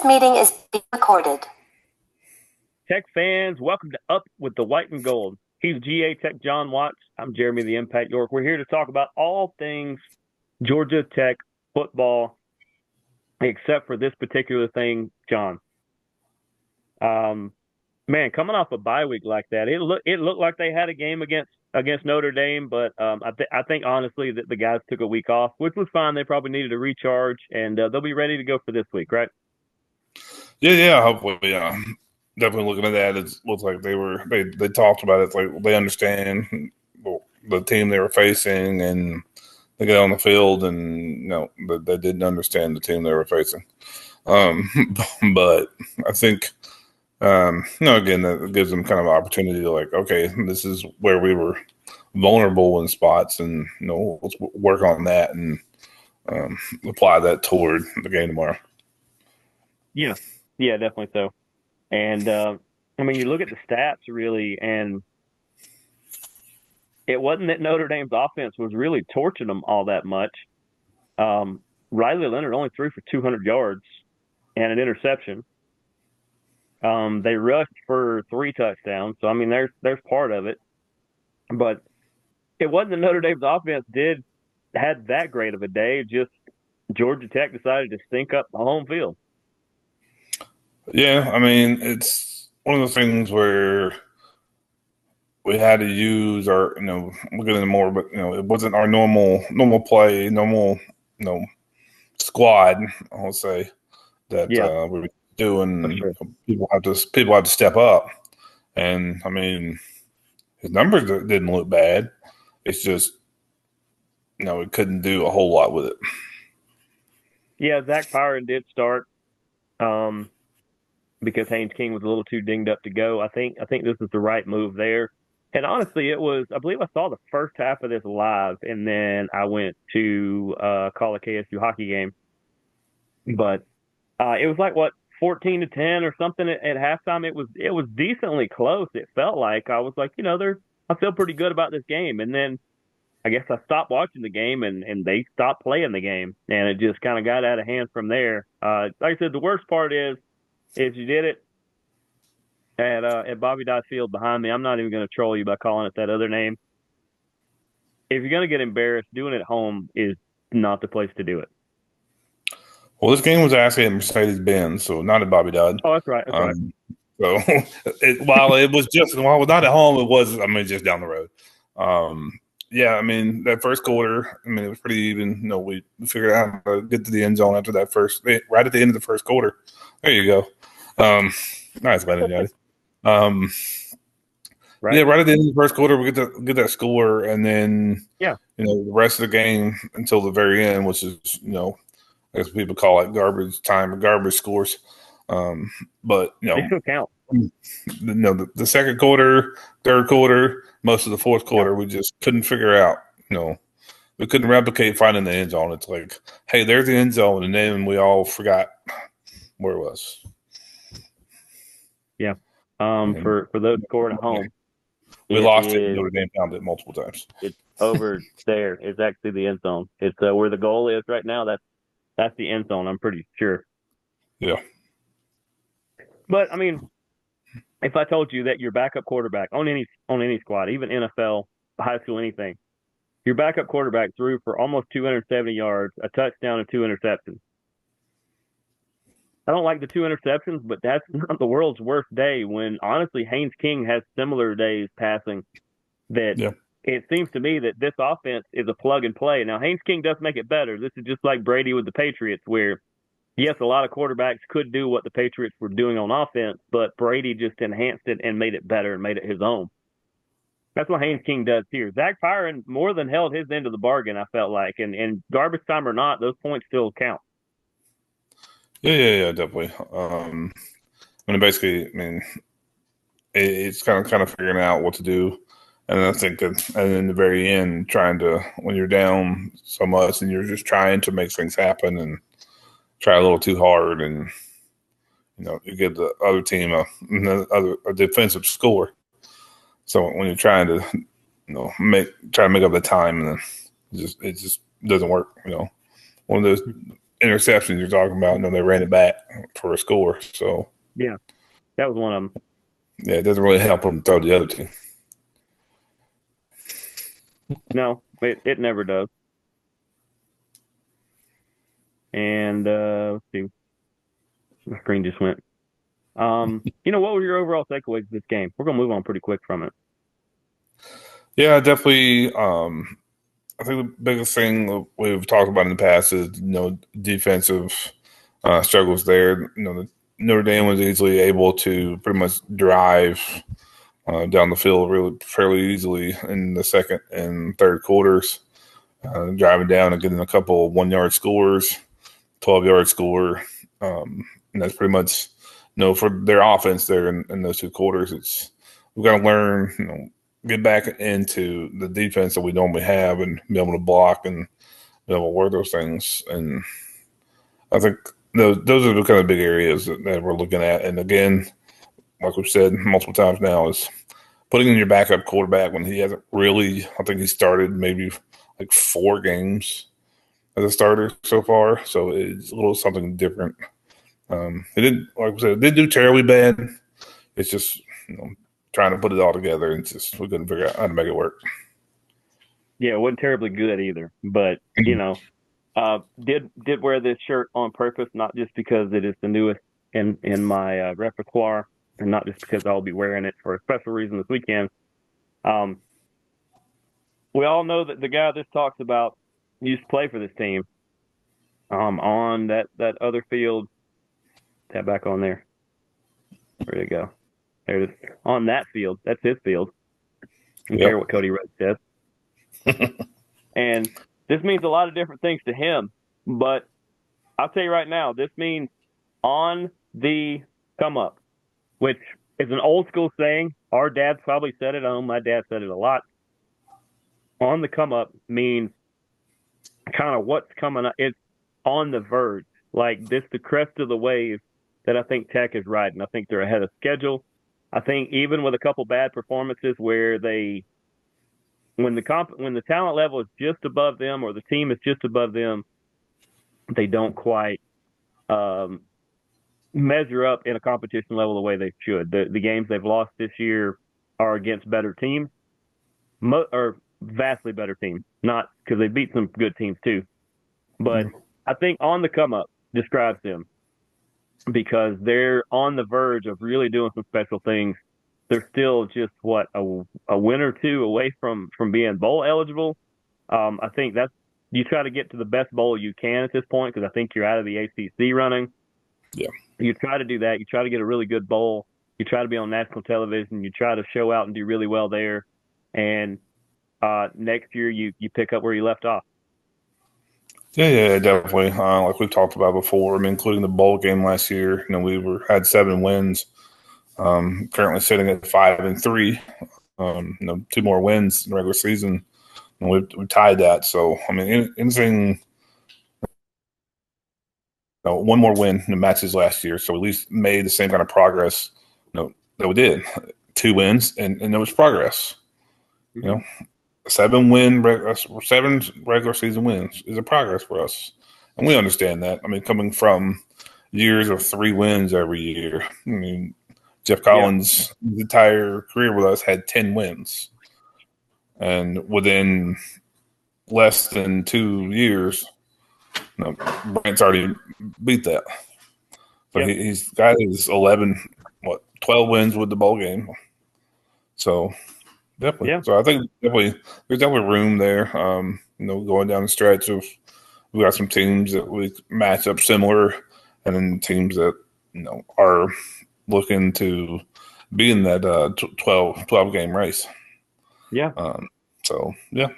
This meeting is being recorded. Tech fans, welcome to Up with the White and Gold. He's GaTechJon Watts. I'm Jeremy the Impact York. We're here to talk about all things Georgia Tech football, except for this particular thing, John. Man, coming off a bye week like that, it looked like they had a game against Notre Dame, but I think honestly that the guys took a week off, which was fine. They probably needed to recharge, and they'll be ready to go for this week, right? Yeah, hopefully, yeah. Definitely looking at that, it looks like they talked about it. It's like they understand the team they were facing, and they got on the field, and they didn't understand the team they were facing. But I think again, that gives them kind of an opportunity to okay, this is where we were vulnerable in spots, and let's work on that and apply that toward the game tomorrow. Yeah, definitely so. And, you look at the stats really, and it wasn't that Notre Dame's offense was really torching them all that much. Riley Leonard only threw for 200 yards and an interception. They rushed for 3 touchdowns. So, there's part of it. But it wasn't that Notre Dame's offense had that great of a day. Just Georgia Tech decided to stink up the home field. Yeah, it's one of the things where we had to use our, we'll get into more, but it wasn't our normal play, normal, squad. I'll say that we were doing. Sure. People have to step up, and his numbers didn't look bad. It's just we couldn't do a whole lot with it. Yeah, Zach Byron did start. Because Haynes King was a little too dinged up to go. I think this is the right move there. And honestly, I believe I saw the first half of this live, and then I went to call a KSU hockey game. But it was like 14-10 or something at halftime. It was decently close. It felt like I was like, I feel pretty good about this game. And then I guess I stopped watching the game, and they stopped playing the game, and it just kind of got out of hand from there. Like I said, the worst part is you did it at Bobby Dodd Field behind me. I'm not even going to troll you by calling it that other name. If you're going to get embarrassed, doing it at home is not the place to do it. Well, this game was actually at Mercedes-Benz, so not at Bobby Dodd. Oh, that's right. Right. So while it was not at home, it was just down the road. That first quarter, it was pretty even. We figured out how to get to the end zone after that right at the end of the first quarter. There you go. Nice, man, Johnny. Right. Yeah, right at the end of the first quarter, we get that score, and then the rest of the game until the very end, which is as people call it, garbage time or garbage scores. But they still count. The second quarter, third quarter, most of the fourth quarter, we just couldn't figure out. We couldn't replicate finding the end zone. It's like, hey, there's the end zone, and then we all forgot where it was. Yeah. For those scoring at home, we lost it. Notre Dame found it multiple times. It's over there. It's actually the end zone. It's where the goal is right now. That's the end zone. I'm pretty sure. Yeah. But if I told you that your backup quarterback on any squad, even NFL, high school, anything, your backup quarterback threw for almost 270 yards, a touchdown, and 2 interceptions. I don't like the 2 interceptions, but that's not the world's worst day when, honestly, Haynes King has similar days passing that It seems to me that this offense is a plug and play. Now, Haynes King does make it better. This is just like Brady with the Patriots where, yes, a lot of quarterbacks could do what the Patriots were doing on offense, but Brady just enhanced it and made it better and made it his own. That's what Haynes King does here. Zach Byron more than held his end of the bargain, I felt like. And garbage time or not, those points still count. Yeah, definitely. It's kind of figuring out what to do, and I think that, and in the very end, when you're down so much and you're just trying to make things happen and try a little too hard, and you give the other team a defensive score. So when you're trying to make up the time, and it just doesn't work. One of those. interceptions you're talking about. They ran it back for a score. So Yeah, that was one of them. yeah, it doesn't really help them throw the other two. No, it never does. And let's see, my screen just went. What were your overall takeaways of this game? We're gonna move on pretty quick from it. Yeah, definitely. I think the biggest thing we've talked about in the past is defensive struggles there. Notre Dame was easily able to pretty much drive down the field really fairly easily in the second and third quarters, driving down and getting a couple 1 yard scores, 12-yard score, and that's pretty much for their offense there in those two quarters. We've got to learn get back into the defense that we normally have and be able to block and be able to work those things. And I think those are the kind of big areas that we're looking at. And again, like we've said multiple times now, is putting in your backup quarterback when he hasn't really. I think he started maybe like 4 games as a starter so far, so it's a little something different. It didn't, like I said, it didn't do terribly bad. It's just trying to put it all together, and we couldn't figure out how to make it work. Yeah, it wasn't terribly good either, but did wear this shirt on purpose, not just because it is the newest in my repertoire, and not just because I'll be wearing it for a special reason this weekend. We all know that the guy this talks about used to play for this team. On that other field, tap back on there. Where'd it go? There it is. On that field, that's his field. I don't care what Cody Rhodes says. And this means a lot of different things to him. But I'll tell you right now, this means on the come up, which is an old school saying. Our dads probably said it. My dad said it a lot. On the come up means kind of what's coming up. It's on the verge. Like this, the crest of the wave that I think Tech is riding. I think they're ahead of schedule. I think even with a couple bad performances where when the talent level is just above them or the team is just above them, they don't quite measure up in a competition level the way they should. The games they've lost this year are against better teams, or vastly better teams. Not because they beat some good teams too, but I think on the come up describes them because they're on the verge of really doing some special things. They're still just a win or two away from being bowl eligible. I think you try to get to the best bowl you can at this point because I think you're out of the ACC running. Yeah, you try to do that. You try to get a really good bowl. You try to be on national television. You try to show out and do really well there. And next year you pick up where you left off. Yeah, definitely. Like we've talked about before, I mean, including the bowl game last year. Had 7 wins. Currently sitting at 5-3. 2 more wins in the regular season, and we tied that. So I mean, anything. 1 more win in the matches last year, so at least made the same kind of progress. That we did. 2 wins, and there was progress. Mm-hmm. 7 regular season wins is a progress for us, and we understand that. I mean, coming from years of 3 wins every year. I mean, Jeff Collins' entire career with us had 10 wins, and within less than 2 years, Brent's already beat that. So he's got his 12 wins with the bowl game. So definitely. Yeah. So I think there's definitely room there. Going down the stretch of we got some teams that we match up similar, and then teams that are looking to be in that 12 game race. Yeah. So yeah.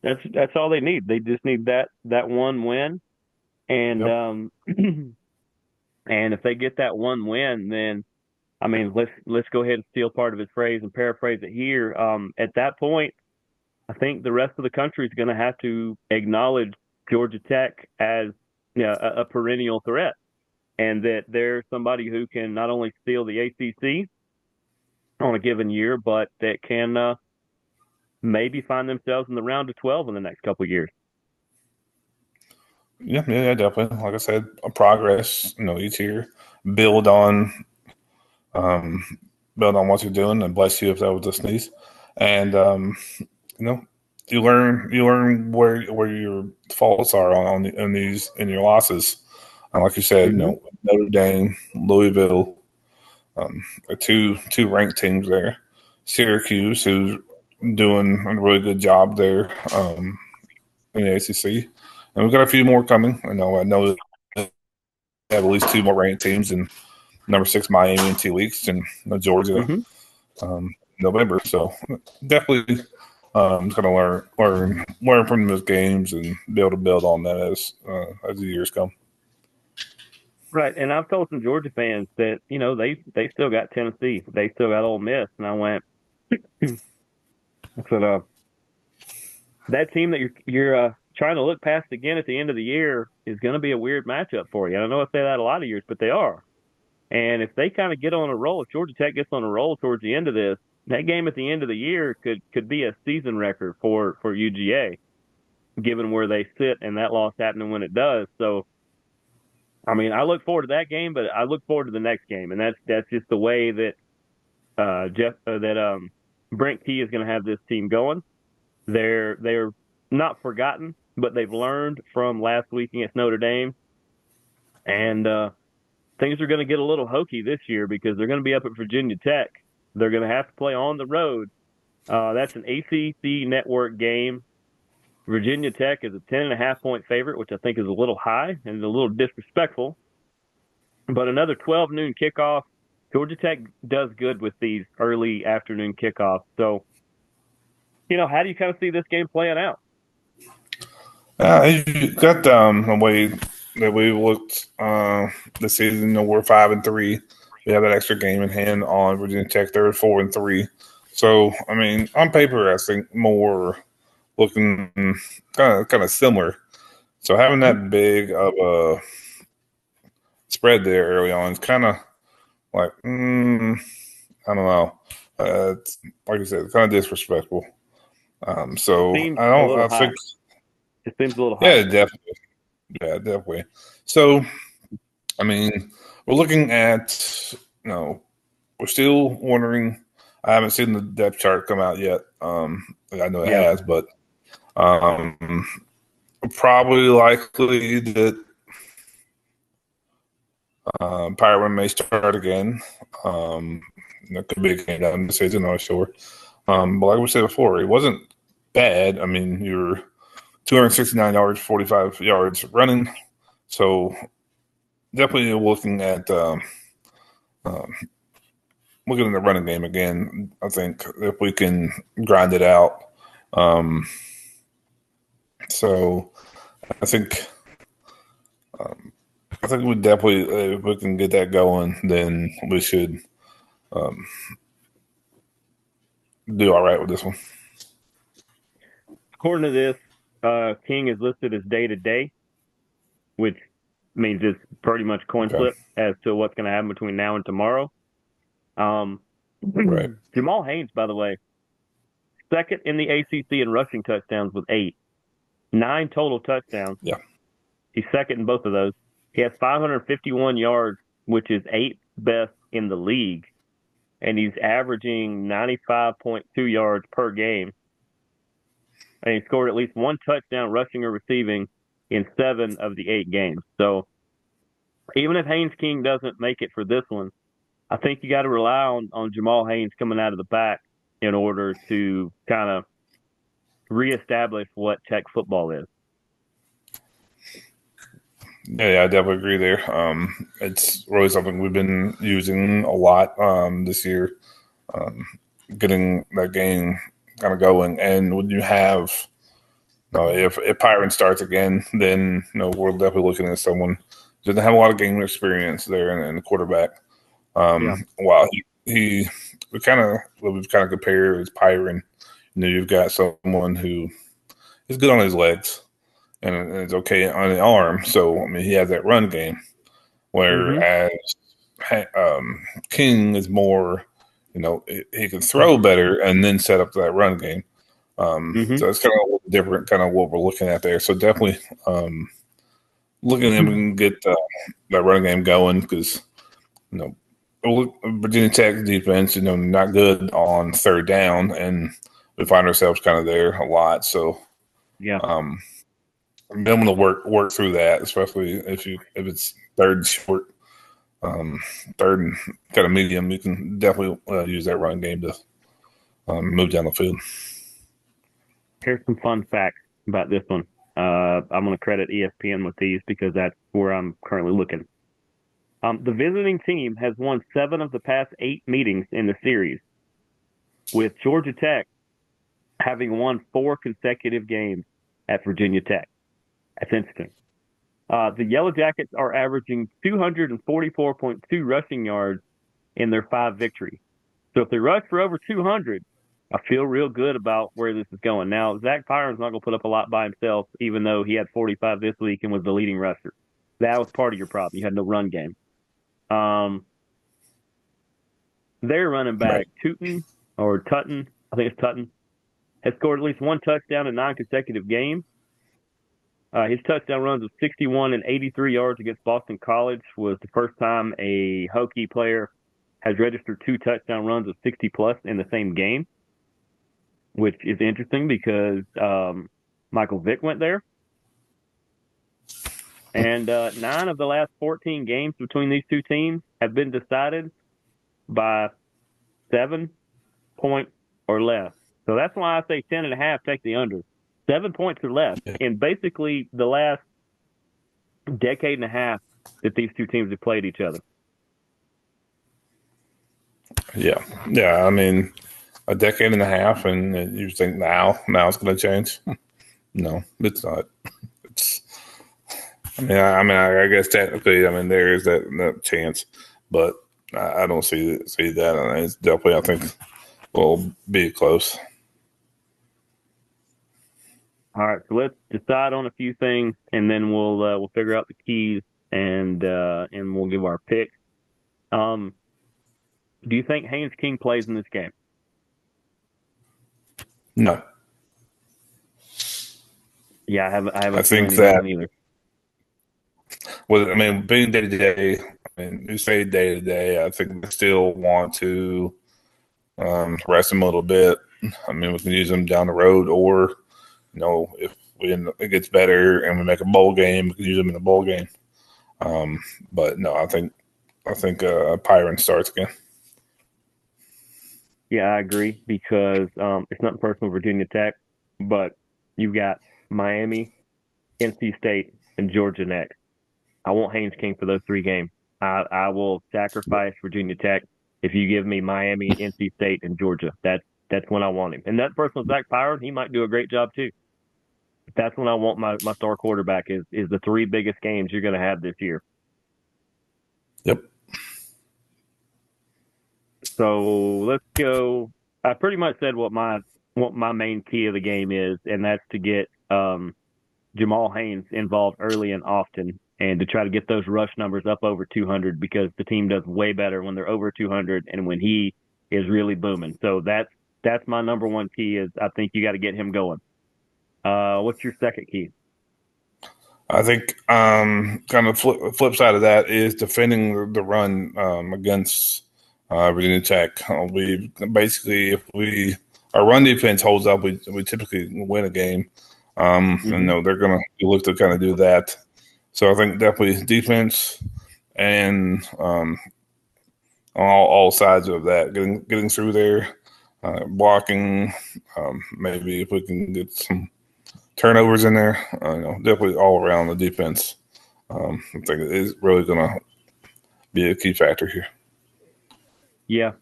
That's all they need. They just need that one win, and and if they get that one win, then I mean let's go ahead and steal part of his phrase and paraphrase it here. At that point, I think the rest of the country is going to have to acknowledge Georgia Tech as a perennial threat, and that they're somebody who can not only steal the ACC on a given year, but that can maybe find themselves in the round of 12 in the next couple of years. Yeah, definitely. Like I said, a progress, each year. Build on um build on what you're doing, and bless you if that was a sneeze. And you know, you learn where your faults are on these in your losses. And like you said, Hmm. Notre Dame, Louisville, are two ranked teams there. Syracuse, who's doing a really good job there in the ACC, and we've got a few more coming. I know they have at least two more ranked teams in number 6 Miami in 2 weeks, and Georgia Hmm. November. So definitely going to learn from those games and be able to build on that as the years come. Right, and I've told some Georgia fans that they still got Tennessee, they still got Ole Miss, and I went, I said, that team that you're trying to look past again at the end of the year is going to be a weird matchup for you. And I know I say that a lot of years, but they are. And if they kind of get on a roll, if Georgia Tech gets on a roll towards the end of this, that game at the end of the year could be a season record for UGA, given where they sit and that loss happening when it does. So, I mean, I look forward to that game, but I look forward to the next game, and that's just the way that Brent Key is going to have this team going. They're not forgotten, but they've learned from last week against Notre Dame, and things are going to get a little hokey this year because they're going to be up at Virginia Tech. They're going to have to play on the road. That's an ACC network game. Virginia Tech is a 10.5 point favorite, which I think is a little high and a little disrespectful. But another 12 noon kickoff. Georgia Tech does good with these early afternoon kickoffs. So, how do you kind of see this game playing out? You got the way that we looked this season. We're 5-3. We have that extra game in hand on Virginia Tech. They're 4-3. So I mean, on paper, I think more looking kind of similar. So having that big of a spread there early on is kind of like I don't know. It's, like I said, kind of disrespectful. It So seems I a don't. little I high. think It seems a little high. yeah, definitely. Yeah, definitely. So I mean, we're looking at we're still wondering. I haven't seen the depth chart come out yet. I know it Yeah. has, but um, probably likely that Pyron may start again. It could be a game down decision, I'm not sure. But like we said before, it wasn't bad. I mean, you're 269 yards, 45 yards running. So definitely um, looking at the running game again. I think if we can grind it out. Um, so I think um, I think we definitely if we can get that going, then we should um, do all right with this one. According to this, King is listed as day to day, which means it's pretty much coin Okay. flip as to what's going to happen between now and tomorrow. Um, Right. Jamal Haynes, by the way, second in the ACC in rushing touchdowns with 8, 9 total touchdowns. Yeah. He's second in both of those. He has 551 yards, which is eighth best in the league, and he's averaging 95.2 yards per game. And he scored at least one touchdown rushing or receiving in 7 of the 8 games. So even if Haynes King doesn't make it for this one, I think you got to rely on Jamal Haynes coming out of the back in order to kind of reestablish what Tech football is. Yeah, I definitely agree there. It's really something we've been using a lot this year, um, getting that game kind of going. And when you have, if Pyron starts again, then we're definitely looking at someone who doesn't have a lot of game experience there in the quarterback. Yeah. While he we kind of we've kind of compared as Pyron. You've got someone who is good on his legs and it's okay on the arm. So I mean, he has that run game. Mm-hmm. Whereas King is more, he can throw better and then set up that run game. Mm-hmm. So it's kind of different, kind of what we're looking at there. So definitely, Look at him and get that running game going because you know Virginia Tech defense, not good on third down, and we find ourselves kind of there a lot. So, Yeah. I'm able to work through that, especially if it's third and short, um, third and kind of medium. You can definitely use that running game to move down the field. Here's some fun facts about this one. I'm going to credit ESPN with these because that's where I'm currently looking. The visiting team has won 7 of the past 8 meetings in the series, with Georgia Tech having won 4 consecutive games at Virginia Tech. That's interesting. The Yellow Jackets are averaging 244.2 rushing yards in their 5 victories. So if they rush for over 200, I feel real good about where this is going. Now, Zach Pyron's not going to put up a lot by himself, even though he had 45 this week and was the leading rusher. That was part of your problem. You had no run game. Their running back, Right. Tutton, I think it's Tutton, has scored at least 1 touchdown in 9 consecutive games. His touchdown runs of 61 and 83 yards against Boston College was the first time a Hokie player has registered 2 touchdown runs of 60 plus in the same game, which is interesting because Michael Vick went there. And 9 of the last 14 games between these two teams have been decided by 7 points or less. So that's why I say 10.5, take the under. 7 points or less in basically the last decade and a half that these two teams have played each other. Yeah, yeah. I mean, a decade and a half, and you think now it's going to change? No, it's not. It's. I guess technically, there is that chance, but I don't see that. It's definitely, I think, will be close. All right, so let's decide on a few things, and then we'll figure out the keys and we'll give our pick. Do you think Haynes King plays in this game? No, Yeah, I have a I feeling think he that. doesn't either. Well, being day to day, you say day to day. I think we still want to rest him a little bit. We can use him down the road, or if it gets better and we make a bowl game, we can use him in a bowl game. But no, I think Pyron starts again. Yeah, I agree because it's nothing personal with Virginia Tech, but you've got Miami, NC State, and Georgia next. I want Haynes King for those 3 games. I will sacrifice Virginia Tech if you give me Miami, NC State, and Georgia. That's when I want him. And that person, Zach Pyron, he might do a great job too. But that's when I want my star quarterback is the 3 biggest games you're going to have this year. Yep. So let's go. I pretty much said what my main key of the game is, and that's to get Jamal Haynes involved early and often, and to try to get those rush numbers up over 200 because the team does way better when they're over 200 and when he is really booming. So that's my number 1 key is I think you got to get him going. What's your second key? I think kind of flip side of that is defending the run against Virginia Tech. We basically, if our run defense holds up, we typically win a game. And they're going to look to kind of do that. So I think definitely defense and on all sides of that, getting through there, blocking. Maybe if we can get some turnovers in there, definitely all around the defense. I think it is really going to be a key factor here. Yeah,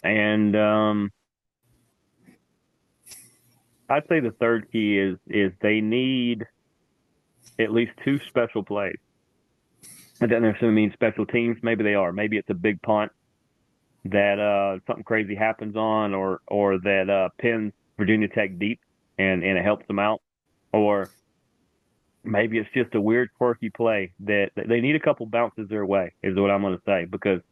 and I'd say the third key is they need at least 2 special plays. That doesn't necessarily mean special teams. Maybe they are. Maybe it's a big punt that something crazy happens on, or that pins Virginia Tech deep and it helps them out, or maybe it's just a weird, quirky play that they need a couple bounces their way. Is what I'm going to say because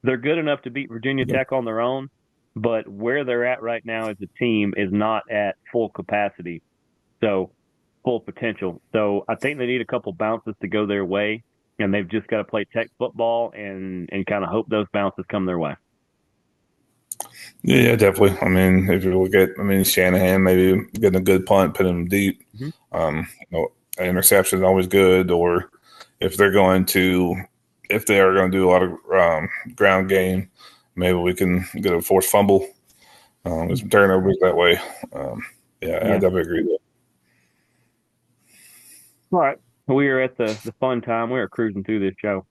they're good enough to beat Virginia Tech on their own, but where they're at right now as a team is not at full capacity. So full potential. So I think they need a couple bounces to go their way, and they've just got to play Tech football and kind of hope those bounces come their way. Yeah, yeah, definitely. I mean, if you look at, I mean, Shanahan maybe getting a good punt, putting him deep. Mm-hmm. An interception is always good. Or if they're going to, if they are going to do a lot of ground game, maybe we can get a forced fumble, get some turnovers that way. Um, yeah, I Yeah. definitely agree with All right. We are at the fun time. We are cruising through this show.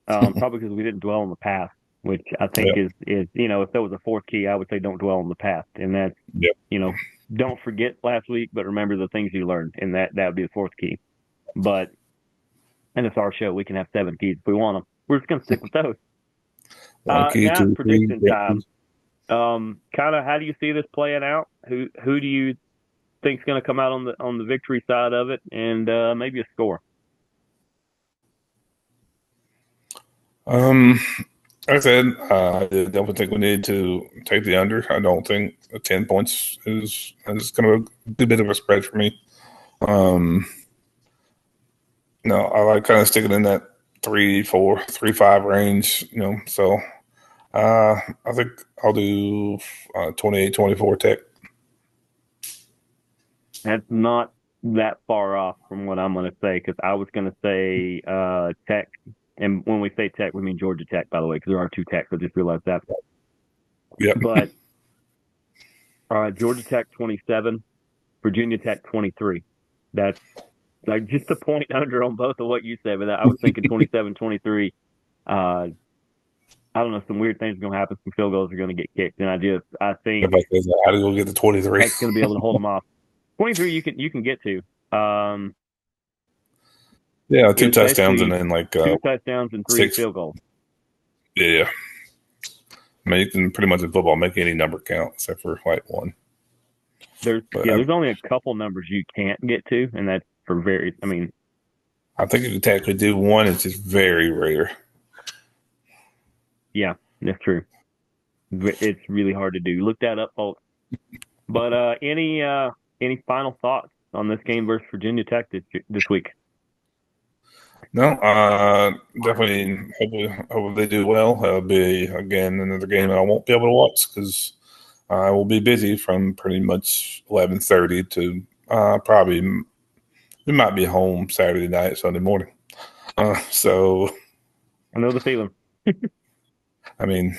Probably because we didn't dwell on the past, which I think that. is if there was a fourth key, I would say don't dwell on the past, and that's Yep, you know don't forget last week, but remember the things you learned, and that would be the fourth key. But and it's our show, we can have seven keys if we want them. We're just gonna stick with those. one key, Now it's two, three. prediction Yep. time. Kind of how do you see this playing out? Who do you think's going to come out on the victory side of it, and maybe a score? Um, like I said, I definitely think we need to take the under. I don't think 10 points is going to be a bit of a spread for me. Um, no, I like kind of sticking in that 3-4, 3-5 range, So I think I'll do 28-24 Tech. That's not that far off from what I'm going to say because I was going to say Tech, and when we say Tech, we mean Georgia Tech, by the way, because there are two Techs. I just realized that. Yep. But Georgia Tech 27, Virginia Tech 23. That's like just a point under on both of what you said, but I was thinking 27-23. I don't know, some weird things are going to happen. Some field goals are going to get kicked, and I think Everybody says, how do you go get the 23? Tech's going to be able to hold them off. 23, you can get to. Yeah, two It's touchdowns and basically then like two touchdowns and three six. field goals. Yeah, yeah. I mean, you can pretty much in football make any number count except for like one. But There's only a couple numbers you can't get to, and that's for very. I mean, I think you can technically do one. It's just very rare. yeah, that's true. It's really hard to do. Look that up, folks. But any final thoughts on this game versus Virginia Tech this week? No, definitely. Hopefully they do well. It'll be again another game that I won't be able to watch because I will be busy from pretty much 11:30 to probably we might be home Saturday night, Sunday morning. So I know the feeling. I mean,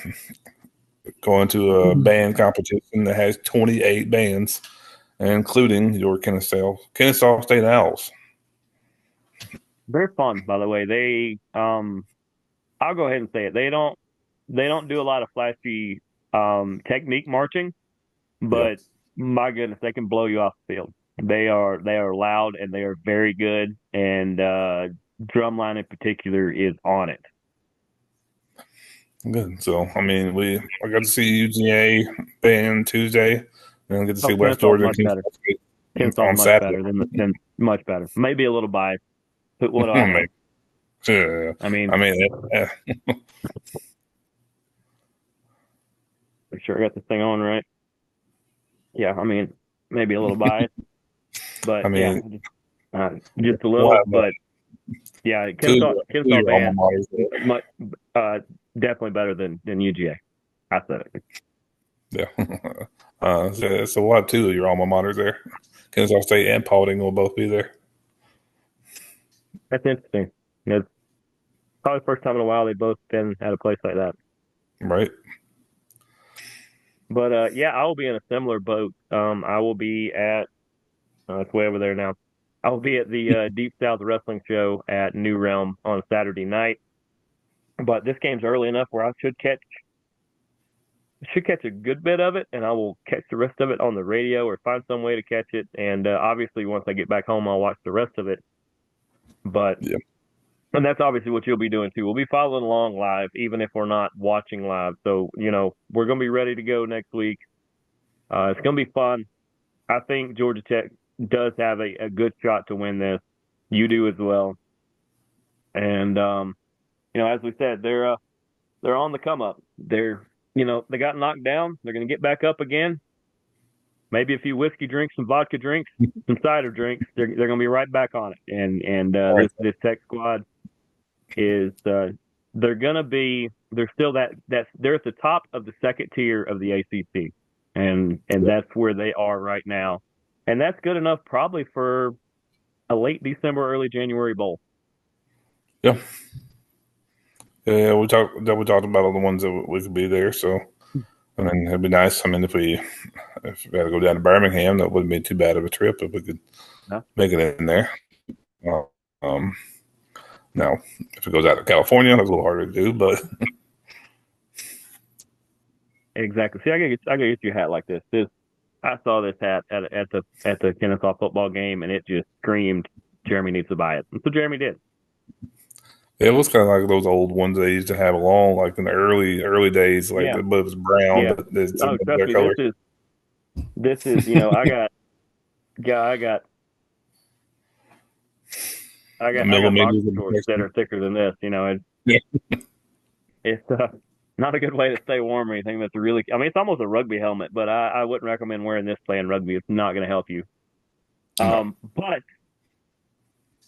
going to a band competition that has 28 bands, including your Kennesaw State Owls. Very fun, by the way. I'll go ahead and say it. They don't do a lot of flashy technique marching, Yeah. but my goodness, they can blow you off the field. They are loud and they are very good, and drumline in particular is on it. Good. So, I mean, I got to see UGA band Tuesday, and I get to see Oh, West Kennesaw's Georgia much better. Kennesaw's on much Saturday. better than much better. Maybe a little biased, but what do I know? Maybe. Yeah. I mean, I mean, make sure I got this thing on right. Yeah, I mean, maybe a little biased, I but yeah, mean, just a we'll little. have But yeah, two of Kennesaw your alma band maters there. much definitely better than UGA. I said it. Yeah. So we'll have two of your alma maters there. Kennesaw State and Paulding will both be there. That's interesting. It's probably the first time in a while they've both been at a place like that. Right. But yeah, I will be in a similar boat. I will be at it's way over there now. I will be at the Deep South Wrestling Show at New Realm on Saturday night. But this game's early enough where I should catch a good bit of it, and I will catch the rest of it on the radio or find some way to catch it. And obviously, once I get back home, I'll watch the rest of it. But Yeah. and that's obviously what you'll be doing too. We'll be following along live, even if we're not watching live. So we're gonna be ready to go next week. It's gonna be fun. I think Georgia Tech does have a good shot to win this. You do as well. And as we said, they're on the come up. They got knocked down. They're going to get back up again. maybe a few whiskey drinks, some vodka drinks, some cider drinks. They're going to be right back on it. And All right. this Tech squad is they're still they're at the top of the second tier of the ACC, and that's where they are right now, and that's good enough probably for a late December, early January bowl. Yeah. Yeah, we talked about all the ones that we could be there. So I mean, it'd be nice. I mean, if we had to go down to Birmingham, that wouldn't be too bad of a trip if we could No? make it in there. Uh, Um, now, if it goes out to California, that's a little harder to do, but Exactly. See, I gotta get you a hat like this. I saw this hat at the Kennesaw football game, and it just screamed, "Jeremy needs to buy it." And so Jeremy did. it was kind of like those old ones they used to have along, like in the early days, like Yeah, but it was brown, yeah. but it's Oh, trust their me, color. this is yeah, I got Millimeters boxer of shorts that protection. are thicker than this. Yeah, It's not a good way to stay warm or anything. That's really, I mean, it's almost a rugby helmet, but I wouldn't recommend wearing this playing rugby. It's not going to help you. no, But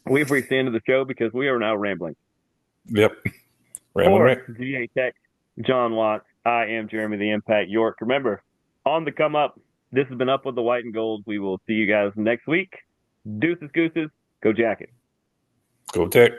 we've reached the end of the show because we are now rambling. yep, rambling For Rick. GA Tech, John Watts, I am Jeremy the Impact York. Remember, on the come up, this has been Up with the White and Gold. We will see you guys next week. Deuces, gooses, go Jacket. Go Tech.